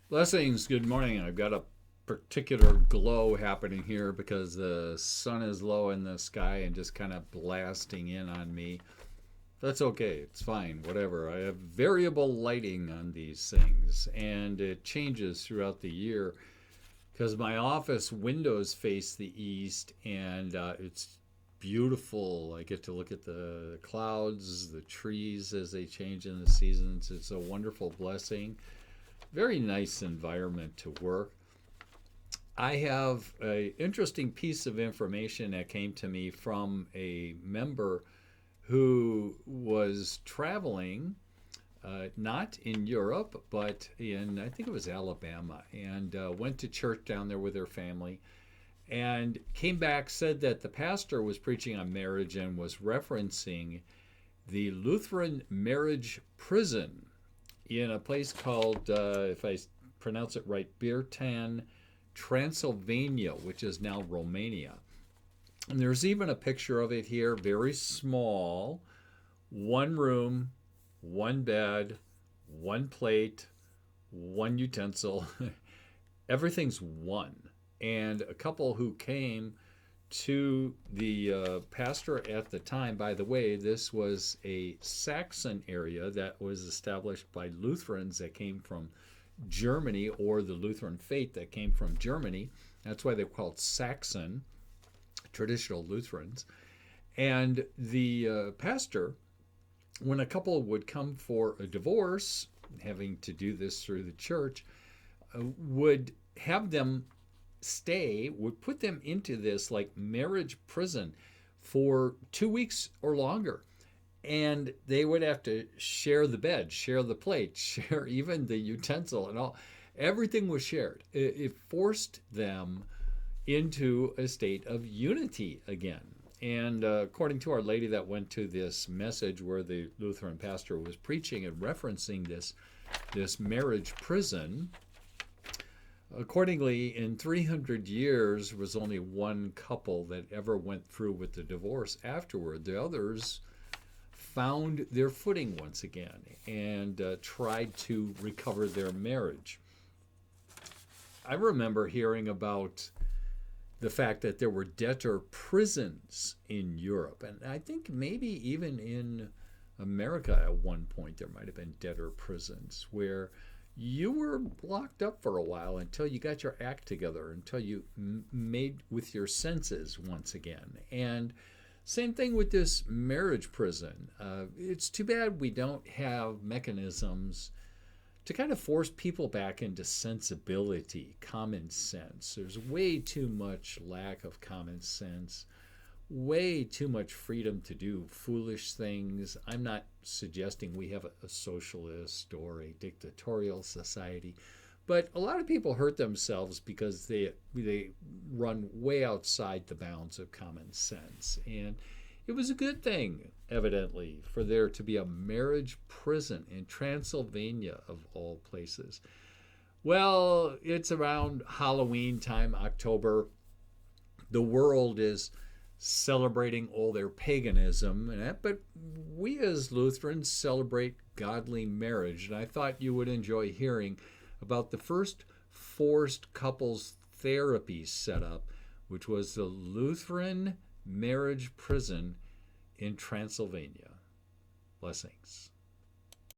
Blessings, good morning. I've got a particular glow happening here because the sun is low in the sky and just kind of blasting in on me. That's okay, it's fine, whatever. I have variable lighting on these things and it changes throughout the year because my office windows face the east and it's beautiful. I get to look at the clouds, the trees as they change in the seasons. It's a wonderful blessing. Very nice environment to work. I have an interesting piece of information that came to me from a member who was traveling, not in Europe, but in, I think it was Alabama, and went to church down there with her family. And came back, said that the pastor was preaching on marriage and was referencing the Lutheran marriage prison in a place called, if I pronounce it right, Birtan, Transylvania, which is now Romania. And there's even a picture of it here, very small, one room, one bed, one plate, one utensil. Everything's one. And a couple who came to the pastor at the time. By the way, this was a Saxon area that was established by Lutherans that came from Germany, or the Lutheran faith that came from Germany. That's why they're called Saxon, traditional Lutherans. And the pastor, when a couple would come for a divorce, having to do this through the church, would have them stay, would put them into this like marriage prison for 2 weeks or longer. And they would have to share the bed, share the plate, share even the utensil and all. Everything was shared. It forced them into a state of unity again. And according to Our Lady that went to this message where the Lutheran pastor was preaching and referencing this marriage prison, accordingly, in 300 years, was only one couple that ever went through with the divorce afterward. The others found their footing once again and tried to recover their marriage. I remember hearing about the fact that there were debtor prisons in Europe, and I think maybe even in America at one point there might have been debtor prisons where you were locked up for a while until you got your act together, until you made with your senses once again. And same thing with this marriage prison. It's too bad we don't have mechanisms to kind of force people back into sensibility, common sense. There's way too much lack of common sense, way too much freedom to do foolish things. I'm not suggesting we have a socialist or a dictatorial society, but a lot of people hurt themselves because they run way outside the bounds of common sense. And it was a good thing, evidently, for there to be a marriage prison in Transylvania, of all places. Well, it's around Halloween time, October. The world is celebrating all their paganism and that, but we as Lutherans celebrate godly marriage. And I thought you would enjoy hearing about the first forced couples therapy setup, which was the Lutheran marriage prison in Transylvania. Blessings.